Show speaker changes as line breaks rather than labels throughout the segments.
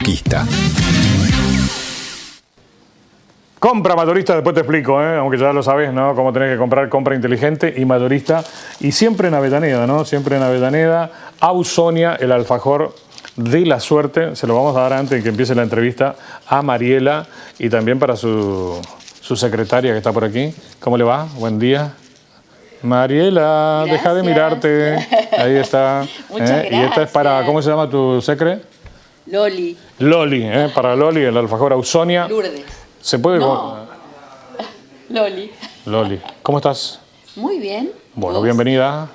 Reconquista.
Compra mayorista, después te explico, aunque ya lo sabes, ¿no? Cómo tenés que comprar, compra inteligente y mayorista. Y siempre en Avellaneda, ¿no? Siempre en Avellaneda. Ausonia, el alfajor de la suerte. Se lo vamos a dar antes de que empiece la entrevista a Mariela y también para su secretaria que está por aquí. ¿Cómo le va? Buen día. Mariela,
Gracias.
Deja de mirarte. Ahí está.
Muchas gracias.
Y esta es para, ¿cómo se llama tu secre?
Loli.
Loli, para Loli, el alfajor Ausonia.
Lourdes.
¿Se puede?
No. Loli.
Loli, ¿cómo estás?
Muy bien.
Bueno,
¿Vos?
bienvenida.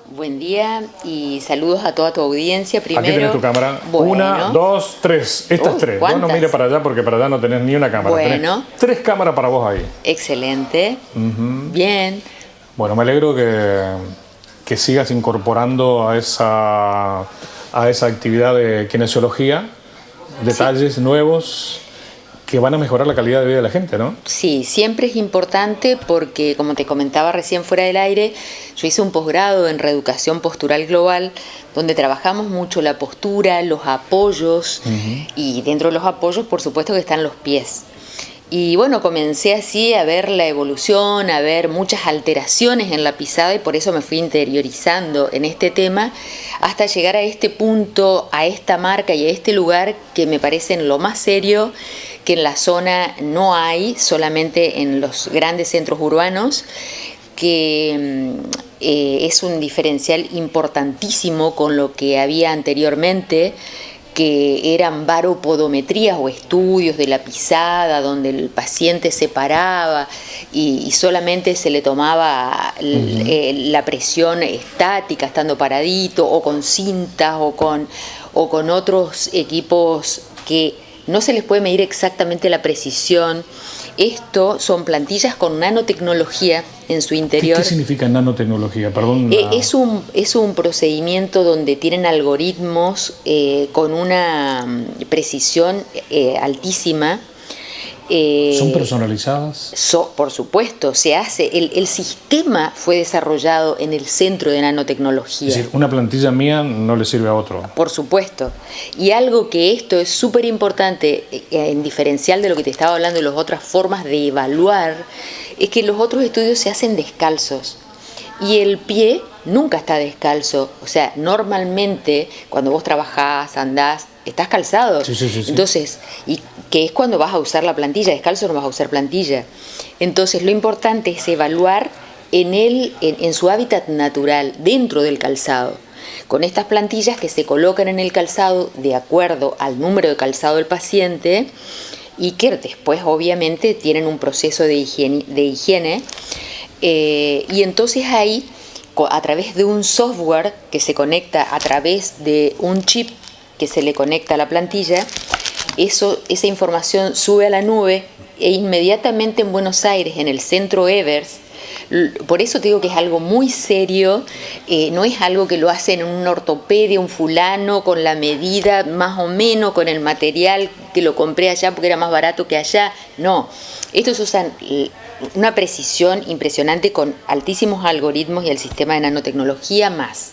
Buen día y saludos a toda tu audiencia. Primero,
Aquí tenés tu cámara.
Bueno.
1, 2, 3. Estas 3. Vos no
¿cuántas?
mires para allá porque para allá no tenés ni una cámara.
Bueno.
Tenés 3 cámaras para vos ahí.
Excelente. Bien.
Bueno, me alegro que sigas incorporando a esa actividad de kinesiología detalles nuevos que van a mejorar la calidad de vida de la gente, ¿no?
Sí, siempre es importante porque, como te comentaba recién fuera del aire, yo hice un posgrado en reeducación postural global, donde trabajamos mucho la postura, los apoyos, y dentro de los apoyos, por supuesto, que están los pies. Y bueno, comencé así a ver la evolución, a ver muchas alteraciones en la pisada y por eso me fui interiorizando en este tema hasta llegar a este punto, a esta marca y a este lugar que me parecen lo más serio, que en la zona no hay, solamente en los grandes centros urbanos, que es un diferencial importantísimo con lo que había anteriormente, que eran baropodometrías o estudios de la pisada donde el paciente se paraba y solamente se le tomaba la presión estática estando paradito o con cintas o con otros equipos que no se les puede medir exactamente la precisión. Esto son plantillas con nanotecnología en su interior.
¿Qué significa nanotecnología? Perdón.
Es un procedimiento donde tienen algoritmos con una precisión altísima.
¿Son personalizadas?
Por supuesto, se hace. El sistema fue desarrollado en el centro de nanotecnología.
Es decir, una plantilla mía no le sirve a otro.
Por supuesto. Y algo que esto es súper importante, en diferencial de lo que te estaba hablando de las otras formas de evaluar, es que los otros estudios se hacen descalzos. Y el pie nunca está descalzo. O sea, normalmente cuando vos trabajás, andás, estás calzado.
Sí.
Entonces, y que es cuando vas a usar la plantilla, descalzo no vas a usar plantilla. Entonces, lo importante es evaluar en su hábitat natural, dentro del calzado, con estas plantillas que se colocan en el calzado de acuerdo al número de calzado del paciente y que después obviamente tienen un proceso de higiene. Y entonces ahí, a través de un software que se conecta a través de un chip que se le conecta a la plantilla, esa información sube a la nube e inmediatamente en Buenos Aires, en el centro Evers, por eso te digo que es algo muy serio, no es algo que lo hacen en una ortopedia, un fulano, con la medida más o menos, con el material que lo compré allá porque era más barato que allá, no. Estos usan una precisión impresionante con altísimos algoritmos y el sistema de nanotecnología más.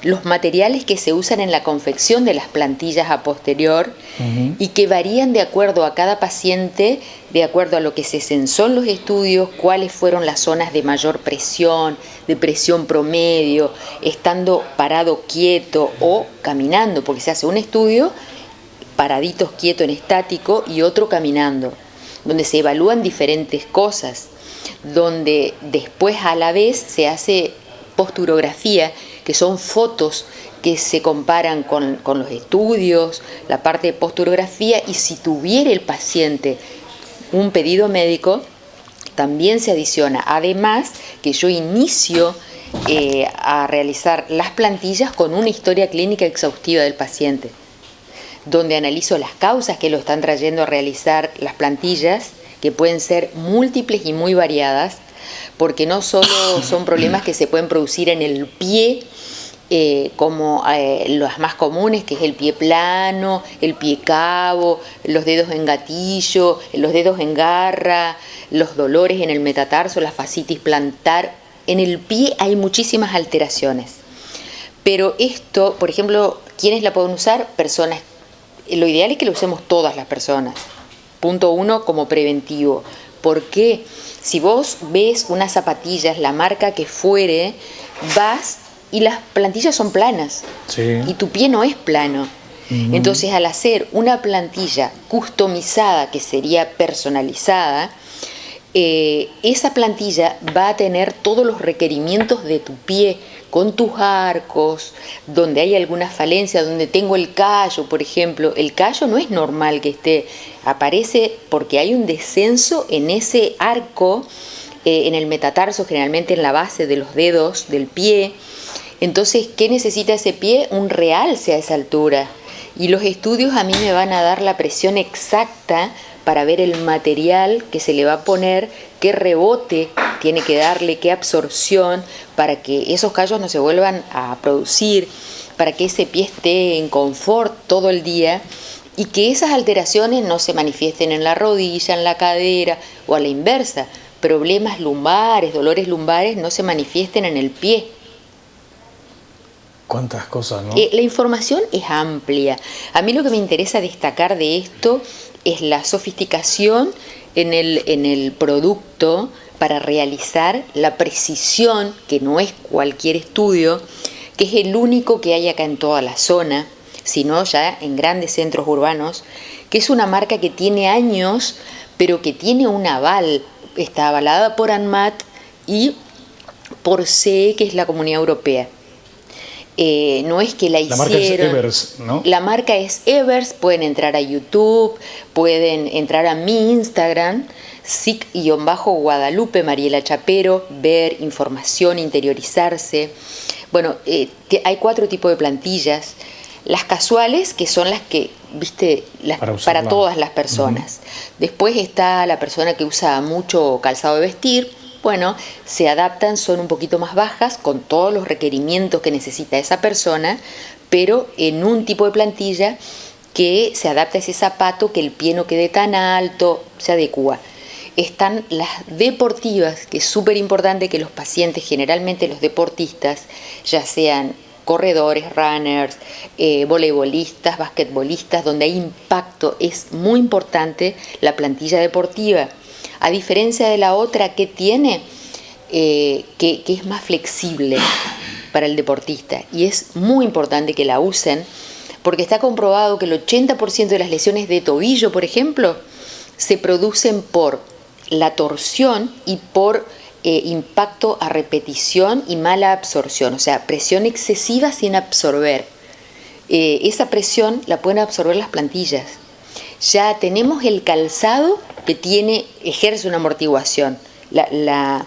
Los materiales que se usan en la confección de las plantillas a posterior y que varían de acuerdo a cada paciente, de acuerdo a lo que se censó en los estudios, cuáles fueron las zonas de mayor presión, de presión promedio, estando parado quieto o caminando, porque se hace un estudio paraditos quieto en estático y otro caminando, donde se evalúan diferentes cosas, donde después a la vez se hace posturografía, que son fotos que se comparan con los estudios, la parte de posturografía, y si tuviera el paciente un pedido médico, también se adiciona. Además, que yo inicio a realizar las plantillas con una historia clínica exhaustiva del paciente, donde analizo las causas que lo están trayendo a realizar las plantillas, que pueden ser múltiples y muy variadas, porque no solo son problemas que se pueden producir en el pie, como las más comunes, que es el pie plano, el pie cabo, los dedos en gatillo, los dedos en garra, los dolores en el metatarso, la fascitis plantar. En el pie hay muchísimas alteraciones. Pero esto, por ejemplo, ¿quiénes la pueden usar? Personas lo ideal es que lo usemos todas las personas. Punto 1 como preventivo. Porque si vos ves unas zapatillas, la marca que fuere, vas y las plantillas son planas.
Sí.
Y tu pie no es plano. Entonces, al hacer una plantilla customizada, que sería personalizada, esa plantilla va a tener todos los requerimientos de tu pie, con tus arcos, donde hay alguna falencia, donde tengo el callo, por ejemplo. El callo no es normal que esté, aparece porque hay un descenso en ese arco, en el metatarso, generalmente en la base de los dedos del pie. Entonces, ¿qué necesita ese pie? Un realce a esa altura. Y los estudios a mí me van a dar la presión exacta para ver el material que se le va a poner, qué rebote tiene que darle, qué absorción, para que esos callos no se vuelvan a producir, para que ese pie esté en confort todo el día y que esas alteraciones no se manifiesten en la rodilla, en la cadera o a la inversa. Problemas lumbares, dolores lumbares no se manifiesten en el pie.
Cuántas cosas, ¿no?
La información es amplia. A mí lo que me interesa destacar de esto es la sofisticación en el producto para realizar la precisión, que no es cualquier estudio, que es el único que hay acá en toda la zona, sino ya en grandes centros urbanos, que es una marca que tiene años, pero que tiene un aval. Está avalada por ANMAT y por CE, que es la Comunidad Europea. No es que la hicieron.
La marca es Evers, ¿no?
La marca es Evers. Pueden entrar a YouTube, pueden entrar a mi Instagram, SIC-Guadalupe Mariela Chapero, ver información, interiorizarse. Bueno, hay 4 tipos de plantillas. Las casuales, que son las que, viste, para todas las personas. Después está la persona que usa mucho calzado de vestir. Bueno, se adaptan, son un poquito más bajas, con todos los requerimientos que necesita esa persona, pero en un tipo de plantilla que se adapta a ese zapato, que el pie no quede tan alto, se adecua. Están las deportivas, que es súper importante que los pacientes, generalmente los deportistas, ya sean corredores, runners, voleibolistas, basquetbolistas, donde hay impacto, es muy importante la plantilla deportiva. A diferencia de la otra que tiene, que es más flexible para el deportista. Y es muy importante que la usen, porque está comprobado que el 80% de las lesiones de tobillo, por ejemplo, se producen por la torsión y por impacto a repetición y mala absorción. O sea, presión excesiva sin absorber. Esa presión la pueden absorber las plantillas. Ya tenemos el calzado que ejerce una amortiguación, la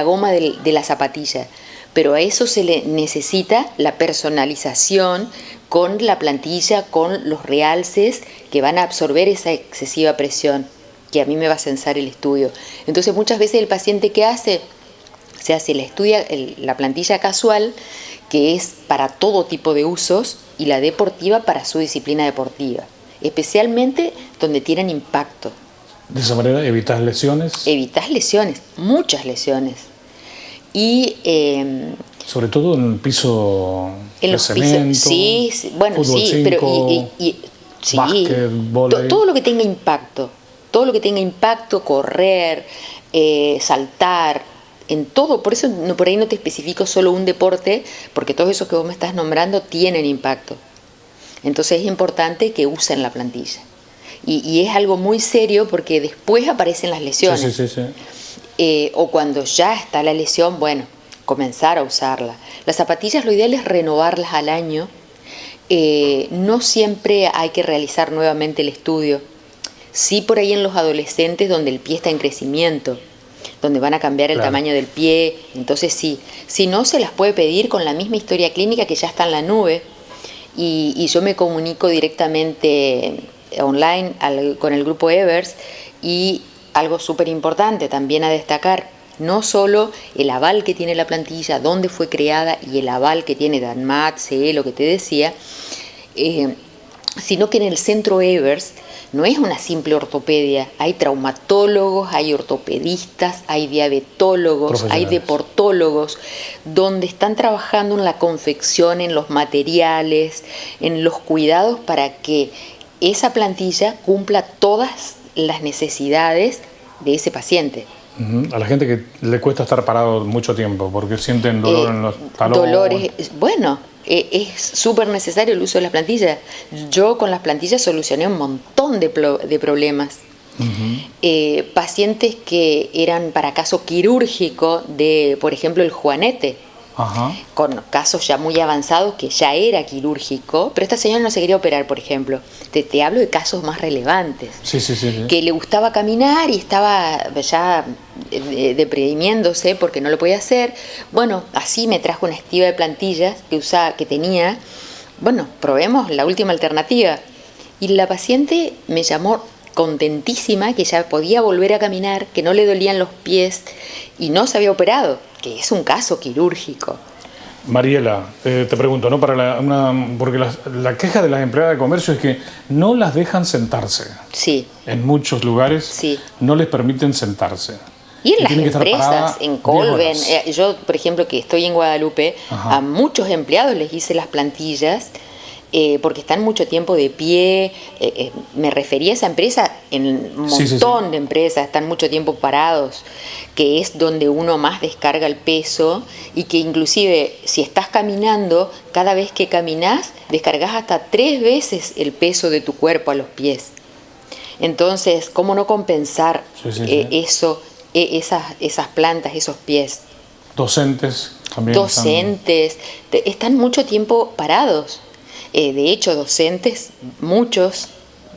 goma de la zapatilla, pero a eso se le necesita la personalización con la plantilla, con los realces que van a absorber esa excesiva presión, que a mí me va a censar el estudio. Entonces muchas veces el paciente, ¿qué hace? Se hace la plantilla casual, que es para todo tipo de usos, y la deportiva para su disciplina deportiva, especialmente donde tienen impacto.
De esa manera evitas lesiones.
Evitas lesiones, muchas lesiones. Y
sobre todo en el piso
en los
cemento,
pisos, sí, bueno,
fútbol
sí,
5,
pero sí,
básquet, vóley.
Todo lo que tenga impacto, correr, saltar, en todo. Por eso por ahí no te especifico solo un deporte, porque todos esos que vos me estás nombrando tienen impacto. Entonces es importante que usen la plantilla. Y es algo muy serio, porque después aparecen las lesiones. Sí. O cuando ya está la lesión, bueno, comenzar a usarla. Las zapatillas, lo ideal es renovarlas al año. No siempre hay que realizar nuevamente el estudio. Sí, por ahí en los adolescentes, donde el pie está en crecimiento, donde van a cambiar el tamaño del pie, entonces sí. Si no, se las puede pedir con la misma historia clínica que ya está en la nube, y yo me comunico directamente online con el grupo Evers. Y algo súper importante también a destacar, no solo el aval que tiene la plantilla, dónde fue creada, y el aval que tiene ANMAT, CE, lo que te decía, sino que en el centro Evers no es una simple ortopedia. Hay traumatólogos, hay ortopedistas, hay diabetólogos, hay deportólogos, donde están trabajando en la confección, en los materiales, en los cuidados, para que esa plantilla cumpla todas las necesidades de ese paciente.
A la gente que le cuesta estar parado mucho tiempo porque sienten dolor en los talones.
Dolores, bueno, es súper necesario el uso de las plantillas. Yo con las plantillas solucioné un montón de problemas. Pacientes que eran para caso quirúrgico de, por ejemplo, el juanete. Con casos ya muy avanzados que ya era quirúrgico, pero esta señora no se quería operar, por ejemplo. Te hablo de casos más relevantes.
Sí.
Que le gustaba caminar y estaba ya deprimiéndose porque no lo podía hacer. Bueno, así me trajo una estiva de plantillas que tenía. Bueno, probemos la última alternativa. Y la paciente me llamó contentísima que ya podía volver a caminar, que no le dolían los pies y no se había operado, que es un caso quirúrgico.
Mariela, te pregunto, ¿no? Porque la queja de las empleadas de comercio es que no las dejan sentarse.
Sí.
En muchos lugares
sí.
no les permiten sentarse.
Y en las empresas, en Colben, yo por ejemplo que estoy en Guadalupe, a muchos empleados les hice las plantillas porque están mucho tiempo de pie. Me refería a esa empresa, en un montón de empresas están mucho tiempo parados, que es donde uno más descarga el peso y que inclusive si estás caminando, cada vez que caminas descargas hasta 3 veces el peso de tu cuerpo a los pies. Entonces, ¿cómo no compensar eso, esas plantas, esos pies?
Docentes también.
Docentes, están mucho tiempo parados. De hecho, docentes, muchos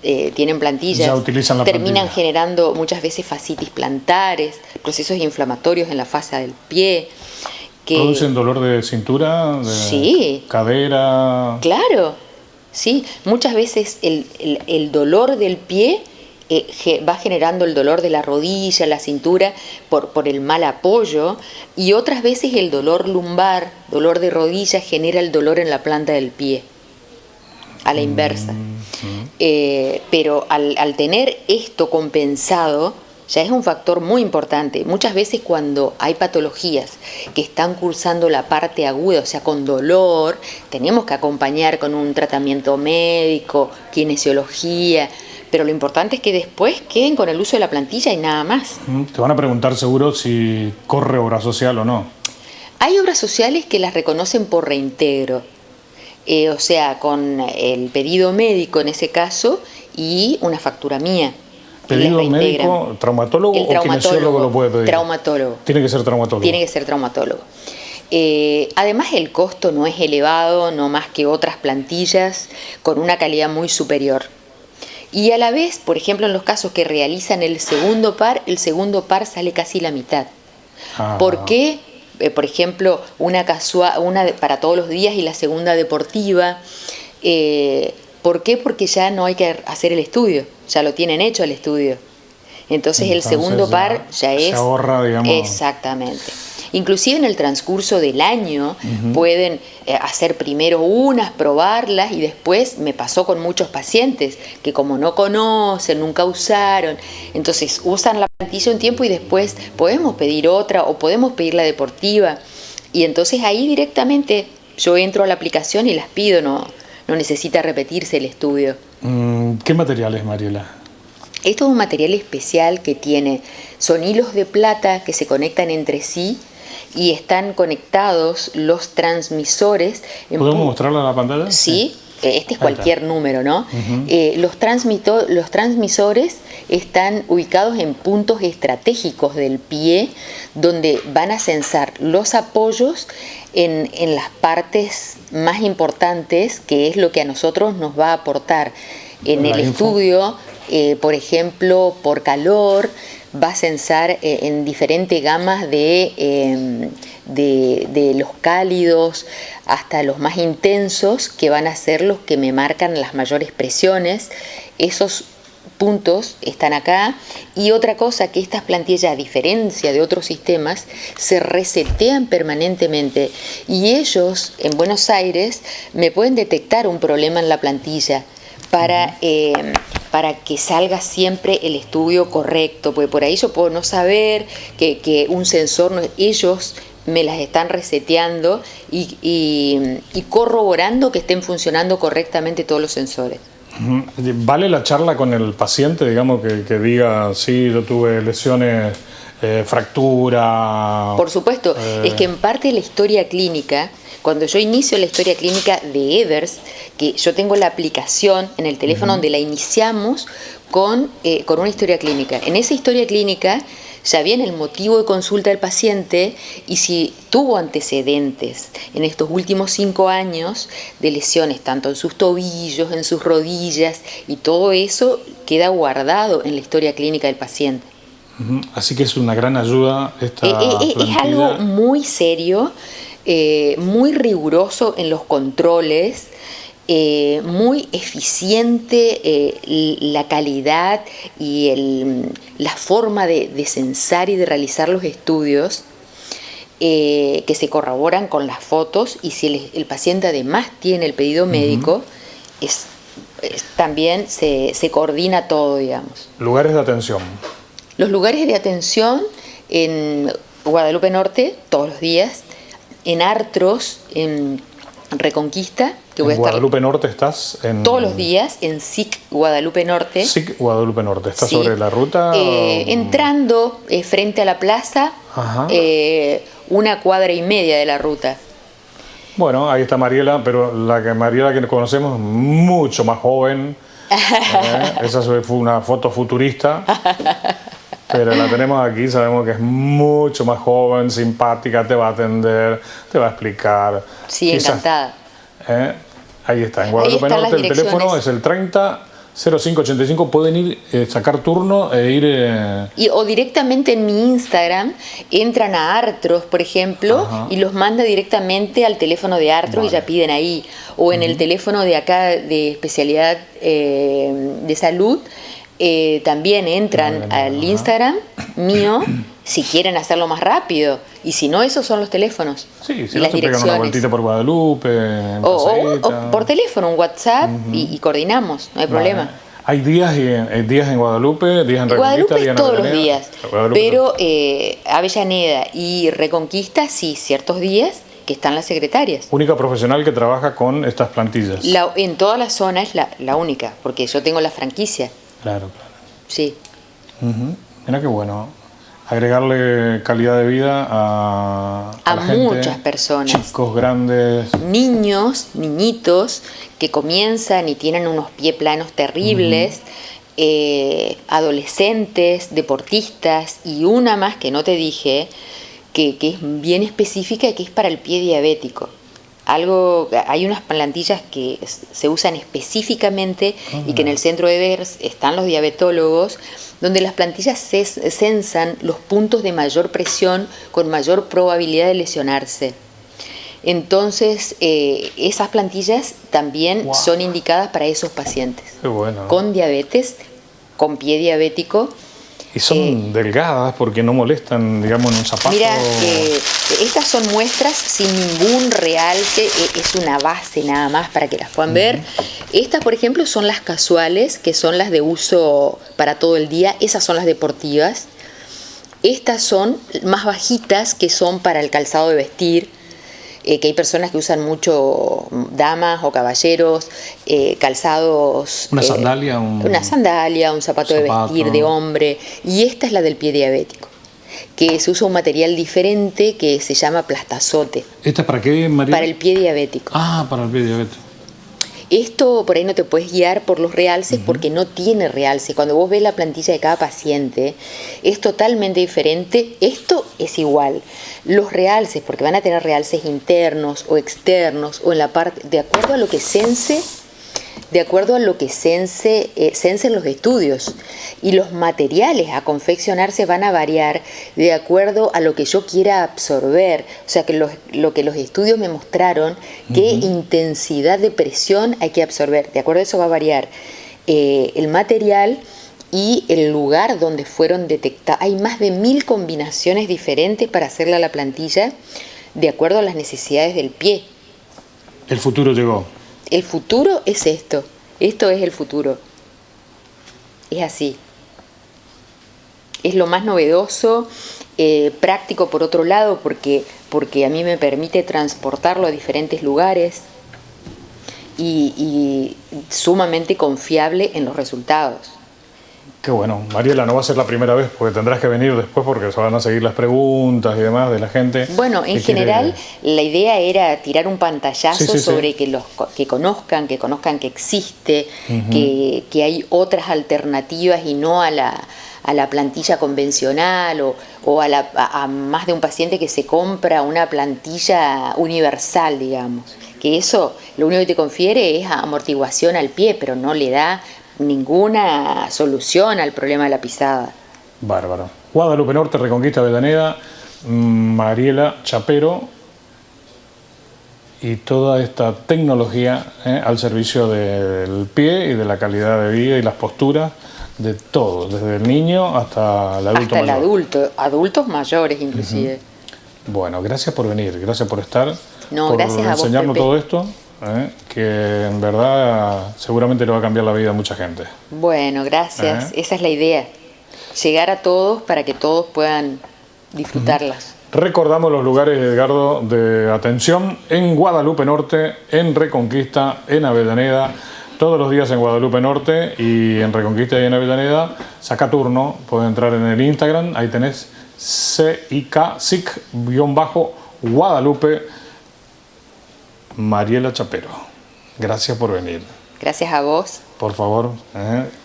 tienen plantillas,
ya utilizan la
terminan
plantilla.
generando muchas veces fascitis plantares, procesos inflamatorios en la fascia del pie.
¿Producen dolor de cintura, de cadera?
Claro, sí. Muchas veces el dolor del pie va generando el dolor de la rodilla, la cintura, por el mal apoyo, y otras veces el dolor lumbar, dolor de rodilla, genera el dolor en la planta del pie. A la inversa. Pero al tener esto compensado, ya es un factor muy importante. Muchas veces cuando hay patologías que están cursando la parte aguda, o sea, con dolor, tenemos que acompañar con un tratamiento médico, kinesiología, pero lo importante es que después queden con el uso de la plantilla y nada más.
Te van a preguntar seguro si corre obra social o no.
Hay obras sociales que las reconocen por reintegro. O sea, con el pedido médico en ese caso y una factura mía.
¿Pedido médico, traumatólogo o kinesiólogo lo puede pedir?
Traumatólogo.
Tiene que ser traumatólogo.
Tiene que ser traumatólogo. Además el costo no es elevado, no más que otras plantillas, con una calidad muy superior. Y a la vez, por ejemplo, en los casos que realizan el segundo par sale casi la mitad. ¿Por qué? Por ejemplo, una para todos los días y la segunda deportiva. ¿Por qué? Porque ya no hay que hacer el estudio, ya lo tienen hecho el estudio. Entonces el segundo par ya es...
Se ahorra, digamos...
Exactamente. Inclusive en el transcurso del año pueden hacer primero unas, probarlas, y después me pasó con muchos pacientes que como no conocen, nunca usaron, entonces usan la plantilla un tiempo y después podemos pedir otra o podemos pedir la deportiva, y entonces ahí directamente yo entro a la aplicación y las pido, no necesita repetirse el estudio.
¿Qué material es, Mariela?
Esto es un material especial que son hilos de plata que se conectan entre sí y están conectados los transmisores.
¿Podemos mostrarlo en la pantalla?
Sí, este es cualquier número, ¿no? Los transmisores están ubicados en puntos estratégicos del pie donde van a censar los apoyos en las partes más importantes, que es lo que a nosotros nos va a aportar en el estudio. Por ejemplo, por calor, va a censar en diferentes gamas de los cálidos hasta los más intensos, que van a ser los que me marcan las mayores presiones. Esos puntos están acá. Y otra cosa, que estas plantillas, a diferencia de otros sistemas, se resetean permanentemente, y ellos en Buenos Aires me pueden detectar un problema en la plantilla para que salga siempre el estudio correcto, porque por ahí yo puedo no saber que un sensor, ellos me las están reseteando y corroborando que estén funcionando correctamente todos los sensores.
¿Vale la charla con el paciente, digamos, que diga, sí, yo tuve lesiones, fractura?
Por supuesto, es que en parte la historia clínica, cuando yo inicio la historia clínica de Evers, que yo tengo la aplicación en el teléfono donde la iniciamos con una historia clínica. En esa historia clínica ya viene el motivo de consulta del paciente y si tuvo antecedentes en estos últimos 5 años de lesiones, tanto en sus tobillos, en sus rodillas, y todo eso queda guardado en la historia clínica del paciente.
Así que es una gran ayuda esta plantilla.
Es algo muy serio, muy riguroso en los controles, muy eficiente la calidad y la forma de censar y de realizar los estudios, que se corroboran con las fotos, y si el paciente además tiene el pedido médico, también se coordina todo, digamos.
Lugares de atención.
Los lugares de atención en Guadalupe Norte, todos los días, en Artros, en Reconquista, que voy a estar.
Guadalupe Norte estás en.
Todos los días en SIC Guadalupe Norte.
SIC Guadalupe Norte, ¿está
Sí.
sobre la ruta?
Entrando frente a la plaza, 1,5 cuadras de la ruta.
Bueno, ahí está Mariela, pero Mariela que conocemos es mucho más joven. Esa fue una foto futurista. Pero la tenemos aquí, sabemos que es mucho más joven, simpática, te va a atender, te va a explicar.
Sí, encantada.
Ahí está, en Guadalupe Norte el teléfono es el 30 0585. Pueden ir, sacar turno e ir...
O directamente en mi Instagram, entran a Artros, por ejemplo, y los manda directamente al teléfono de Artros, y ya piden ahí. O en el teléfono de acá de especialidad de salud, también entran al Instagram mío si quieren hacerlo más rápido, y si no, esos son los teléfonos.
Sí, si
y
no
las
se pegan una vueltita por Guadalupe,
o por teléfono, un WhatsApp, y coordinamos, no hay problema.
Hay días en Guadalupe, días en Reconquista,
Guadalupe
días en
todos los
Avellaneda.
días, pero Avellaneda y Reconquista sí, ciertos días que están las secretarias.
Única profesional que trabaja con estas plantillas.
En toda la zona es la única, porque yo tengo la franquicia.
Claro.
Sí.
Mira qué bueno. Agregarle calidad de vida a la gente,
muchas personas.
Chicos, grandes.
Niñitos que comienzan y tienen unos pie planos terribles, adolescentes, deportistas, y una más que no te dije, que es bien específica, que es para el pie diabético. Hay unas plantillas que se usan específicamente y que en el centro de Evers están los diabetólogos, donde las plantillas censan los puntos de mayor presión con mayor probabilidad de lesionarse. Entonces, esas plantillas también son indicadas para esos pacientes.
Qué bueno.
Con diabetes, con pie diabético.
Y son delgadas porque no molestan, digamos, en un zapato.
Mira, estas son muestras sin ningún realce, es una base nada más para que las puedan ver. Estas, por ejemplo, son las casuales, que son las de uso para todo el día. Esas son las deportivas. Estas son más bajitas, que son para el calzado de vestir. Que hay personas que usan mucho, damas o caballeros, calzados...
Una sandalia,
un zapato de vestir de hombre. Y esta es la del pie diabético, que se usa un material diferente que se llama plastazote.
¿Esta para qué, María?
Para el pie diabético.
Ah, para el pie diabético.
Esto por ahí no te puedes guiar por los realces porque no tiene realce. Cuando vos ves la plantilla de cada paciente es totalmente diferente. Esto es igual. Los realces, porque van a tener realces internos o externos o en la parte, de acuerdo a lo que censen los estudios, y los materiales a confeccionarse van a variar de acuerdo a lo que yo quiera absorber. O sea, que lo que los estudios me mostraron, qué intensidad de presión hay que absorber. De acuerdo a eso va a variar el material y el lugar donde fueron detectados. Hay más de 1000 combinaciones diferentes para hacerle a la plantilla de acuerdo a las necesidades del pie.
El futuro llegó.
El futuro es esto es el futuro, es así, es lo más novedoso, práctico por otro lado, porque a mí me permite transportarlo a diferentes lugares y sumamente confiable en los resultados.
Qué bueno. Mariela, no va a ser la primera vez porque tendrás que venir después porque se van a seguir las preguntas y demás de la gente.
Bueno, en general la idea era tirar un pantallazo sobre que conozcan que existe, que hay otras alternativas y no a la plantilla convencional o a más de un paciente que se compra una plantilla universal, digamos. Que eso lo único que te confiere es amortiguación al pie, pero no le da ninguna solución al problema de la pisada.
Bárbaro. Guadalupe Norte, Reconquista, Avellaneda, Mariela Chapero y toda esta tecnología al servicio del pie y de la calidad de vida y las posturas de todo, desde el niño hasta el adulto mayor.
Hasta el adulto, adultos mayores inclusive.
Bueno, gracias por venir, gracias por estar,
por gracias a vos,
enseñarnos
Pepe.
todo esto. Que en verdad seguramente le va a cambiar la vida a mucha gente.
Bueno, gracias. Esa es la idea. Llegar a todos para que todos puedan disfrutarlas.
Recordamos los lugares, Edgardo, de atención en Guadalupe Norte, en Reconquista, en Avellaneda. Todos los días en Guadalupe Norte y en Reconquista y en Avellaneda. Saca turno, puedes entrar en el Instagram. Ahí tenés CIC-Guadalupe. Mariela Chapero, gracias por venir.
Gracias a vos.
Por favor,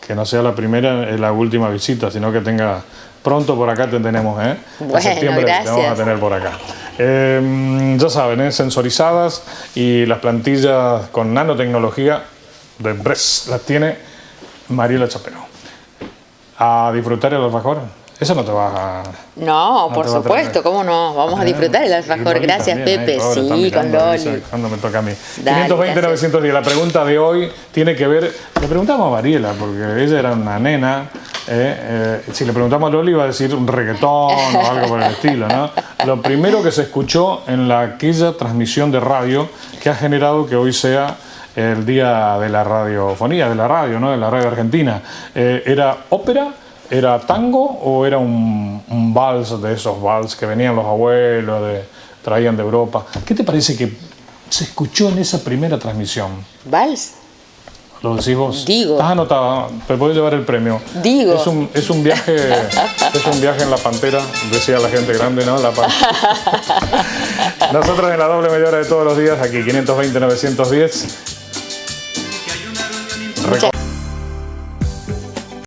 que no sea la primera y la última visita, sino que tenga pronto por acá te tenemos.
Bueno,
en septiembre
gracias.
te vamos a tener por acá. Ya saben, sensorizadas y las plantillas con nanotecnología de Bress las tiene Mariela Chapero. A disfrutar el alfajor. Eso no te va a...
No, por supuesto, ¿cómo no? Vamos a disfrutar el alfajor. Gracias,
también,
Pepe.
pobre,
Sí, con Loli.
Cuando me toca a mí.
Dale,
520-910. La pregunta de hoy tiene que ver... Le preguntamos a Mariela, porque ella era una nena. Si le preguntamos a Loli, iba a decir un reggaetón o algo por el estilo, ¿no? Lo primero que se escuchó en aquella transmisión de radio que ha generado que hoy sea el día de la radiofonía, de la radio, ¿no? De la radio argentina. ¿Era ópera? ¿Era tango o era un vals de esos vals que venían los abuelos, traían de Europa? ¿Qué te parece que se escuchó en esa primera transmisión?
¿Vals?
¿Lo decís vos?
Digo.
Estás anotada, te podés llevar el premio.
Digo.
Es un viaje en la Pantera, decía la gente grande, ¿no? La Nosotros en la doble media hora de todos los días, aquí 520-910.